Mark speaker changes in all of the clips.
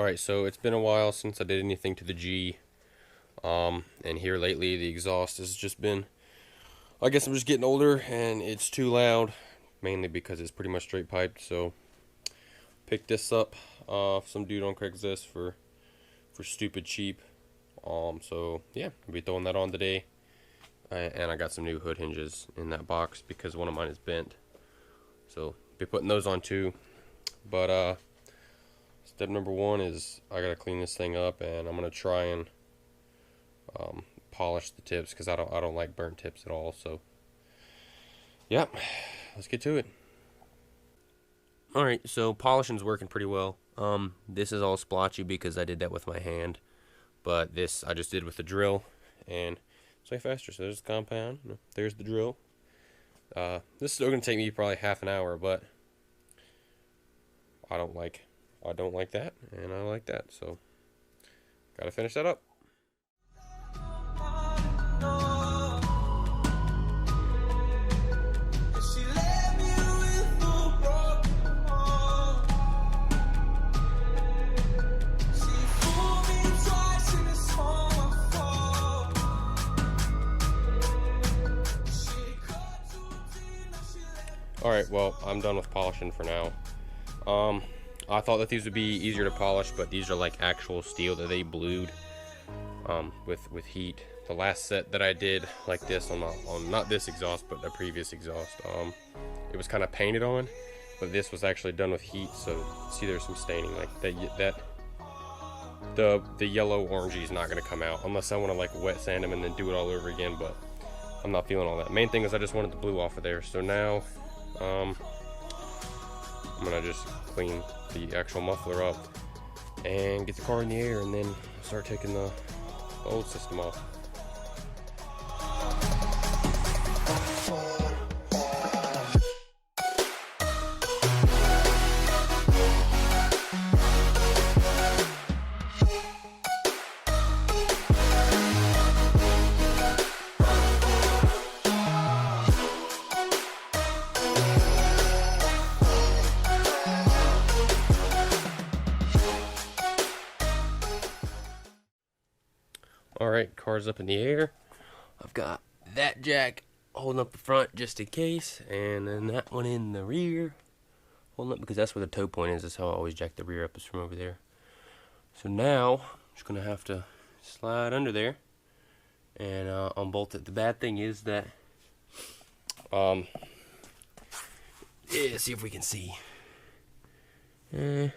Speaker 1: Alright, so it's been a while since I did anything to the G. And here lately the exhaust has just been, I guess I'm just getting older and it's too loud, mainly because it's pretty much straight piped. So picked this up off some dude on Craigslist for stupid cheap. So yeah, I'll be throwing that on today. And I got some new hood hinges in that box because one of mine is bent. So be putting those on too. But step number one is I gotta clean this thing up, and I'm gonna try and polish the tips because I don't like burnt tips at all. So yeah, let's get to it. All right, so polishing's working pretty well. This is all splotchy because I did that with my hand, but this I just did with the drill, and it's way faster. So there's the compound, there's the drill. This is still gonna take me probably half an hour, but I don't like that, and I like that, so gotta finish that up. Alright, well, I'm done with polishing for now. I thought that these would be easier to polish, but these are like actual steel that they blued with heat. The last set that I did like this on not this exhaust, but the previous exhaust, it was kind of painted on, but this was actually done with heat. So see, there's some staining like that. The yellow orangey is not going to come out unless I want to like wet sand them and then do it all over again, but I'm not feeling all that. Main thing is I just wanted the blue off of there. So now I'm gonna just clean the actual muffler up and get the car in the air, and then start taking the old system off. Alright, car's up in the air. I've got that jack holding up the front just in case, and then that one in the rear holding up because that's where the toe point is. That's how I always jack the rear up, is from over there. So now I'm just gonna have to slide under there and unbolt it. The bad thing is that yeah, see if we can see. Not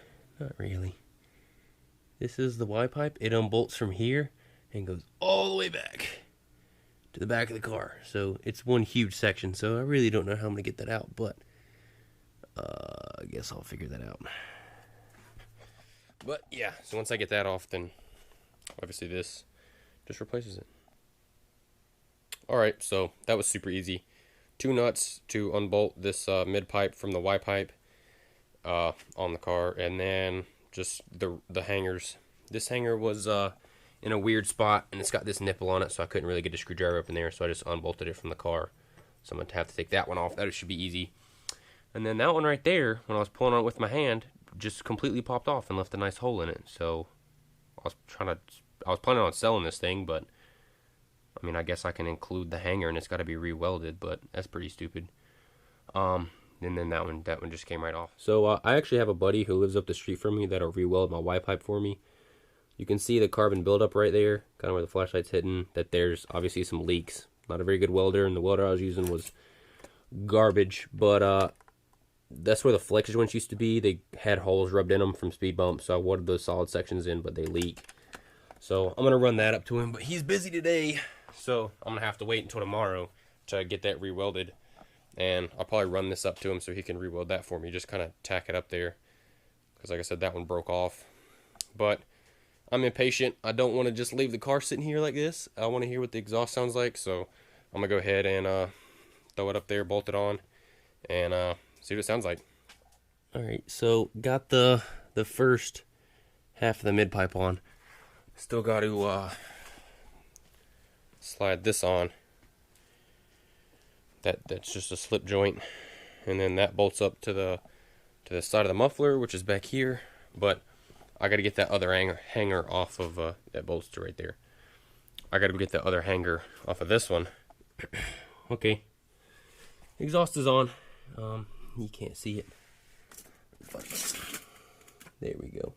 Speaker 1: really. This is the Y pipe. It unbolts from here and goes all the way back to the back of the car. So it's one huge section. So I really don't know how I'm going to get that out, but I guess I'll figure that out. But yeah, so once I get that off, then obviously this just replaces it. Alright, so that was super easy. 2 nuts to unbolt this mid pipe from the Y pipe on the car, and then just the hangers. This hanger was in a weird spot, and it's got this nipple on it, so I couldn't really get a screwdriver up in there, so I just unbolted it from the car. So I'm going to have to take that one off. That should be easy. And then that one right there, when I was pulling on it with my hand, just completely popped off and left a nice hole in it. So I was planning on selling this thing, but I mean, I guess I can include the hanger, and it's got to be re-welded, but that's pretty stupid. And then that one just came right off. So I actually have a buddy who lives up the street from me that'll re-weld my Y pipe for me. You can see the carbon buildup right there, kind of where the flashlight's hitting, that there's obviously some leaks. Not a very good welder, and the welder I was using was garbage, but that's where the flex joints used to be. They had holes rubbed in them from speed bumps, so I welded those solid sections in, but they leak. So I'm going to run that up to him, but he's busy today, so I'm going to have to wait until tomorrow to get that re-welded. And I'll probably run this up to him so he can re-weld that for me, just kind of tack it up there, because like I said, that one broke off. But I'm impatient. I don't want to just leave the car sitting here like this. I want to hear what the exhaust sounds like, so I'm going to go ahead and throw it up there, bolt it on, and see what it sounds like. Alright, so got the first half of the mid pipe on. Still got to slide this on. That's just a slip joint, and then that bolts up to the side of the muffler, which is back here. But I gotta get that other hanger off of that bolster right there. I gotta get the other hanger off of this one. Okay, exhaust is on. You can't see it, but there we go.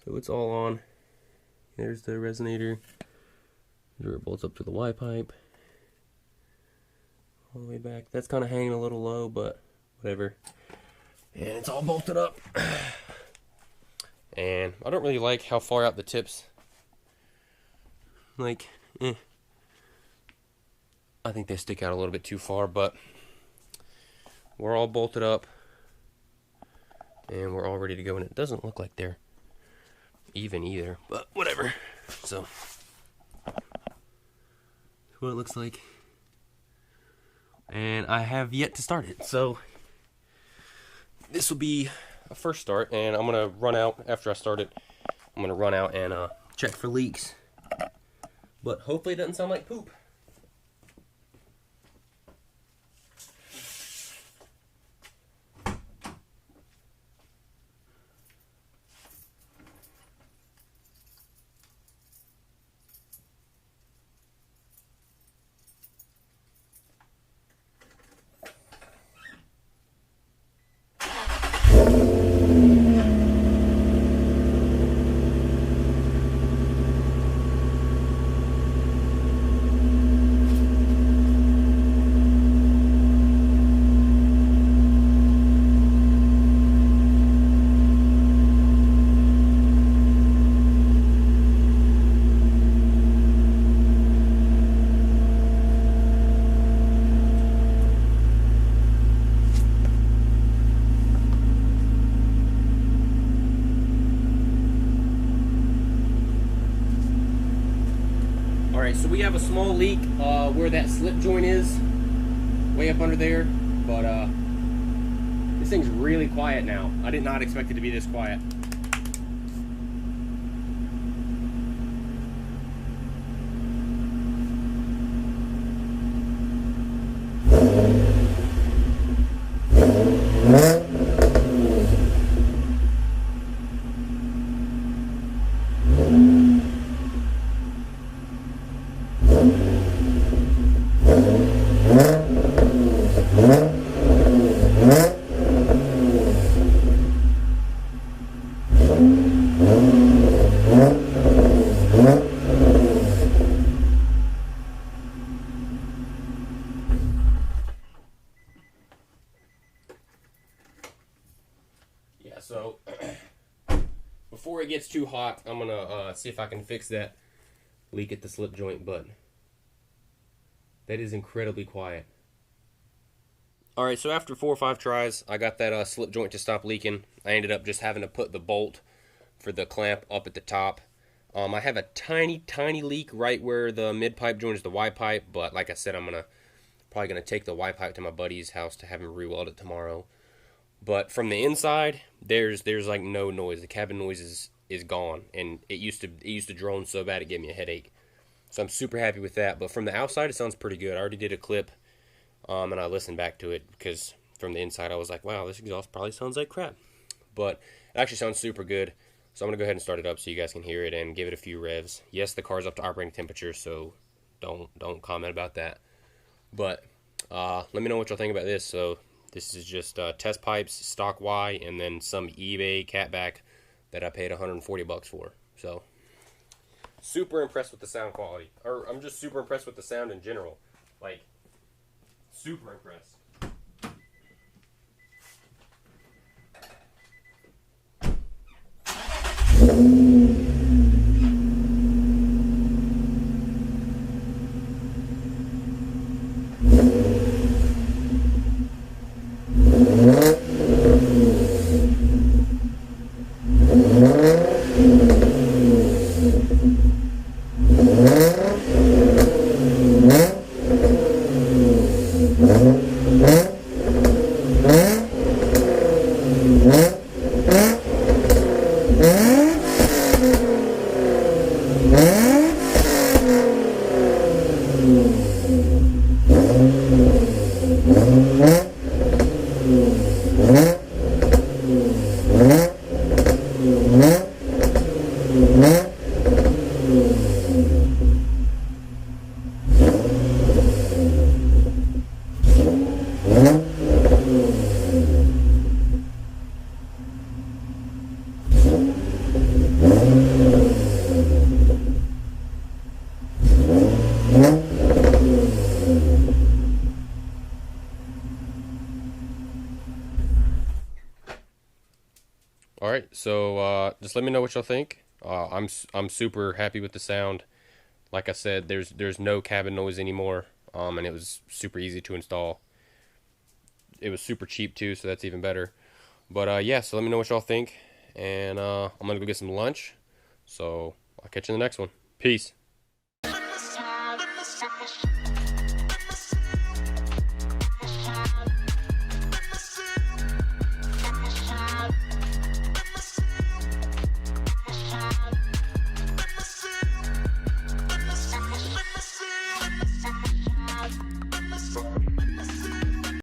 Speaker 1: So it's all on. There's the resonator. Where it bolts up to the Y pipe. All the way back. That's kind of hanging a little low, but whatever. And it's all bolted up. And I don't really like how far out the tips. Like, I think they stick out a little bit too far, but we're all bolted up. And we're all ready to go. And it doesn't look like they're even either, but whatever. So, that's what it looks like. And I have yet to start it, so this will be a first start, and I'm gonna run out after I start it. I'm gonna run out and check for leaks, but hopefully it doesn't sound like poop. Alright, so we have a small leak where that slip joint is, way up under there, but this thing's really quiet now. I did not expect it to be this quiet. So before it gets too hot, I'm gonna see if I can fix that leak at the slip joint, but that is incredibly quiet. Alright, so after 4 or 5 tries, I got that slip joint to stop leaking. I ended up just having to put the bolt for the clamp up at the top. I have a tiny leak right where the mid pipe joins the Y pipe, but like I said, I'm probably gonna take the Y pipe to my buddy's house to have him re-weld it tomorrow. But from the inside, there's like no noise. The cabin noise is gone, and it used to drone so bad it gave me a headache. So I'm super happy with that. But from the outside, it sounds pretty good. I already did a clip, and I listened back to it because from the inside, I was like, wow, this exhaust probably sounds like crap. But it actually sounds super good. So I'm gonna go ahead and start it up so you guys can hear it and give it a few revs. Yes, the car's up to operating temperature, so don't comment about that. But let me know what y'all think about this. So this is just test pipes, stock Y, and then some eBay catback that I paid 140 bucks for. So super impressed with the sound quality, or I'm just super impressed with the sound in general. Like, super impressed.
Speaker 2: Mm-hmm.
Speaker 1: right, so just let me know what y'all think. I'm super happy with the sound. Like I said, there's no cabin noise anymore, and it was super easy to install. It was super cheap too, so that's even better. But yeah, so let me know what y'all think, and I'm gonna go get some lunch. So I'll catch you in the next one. Peace.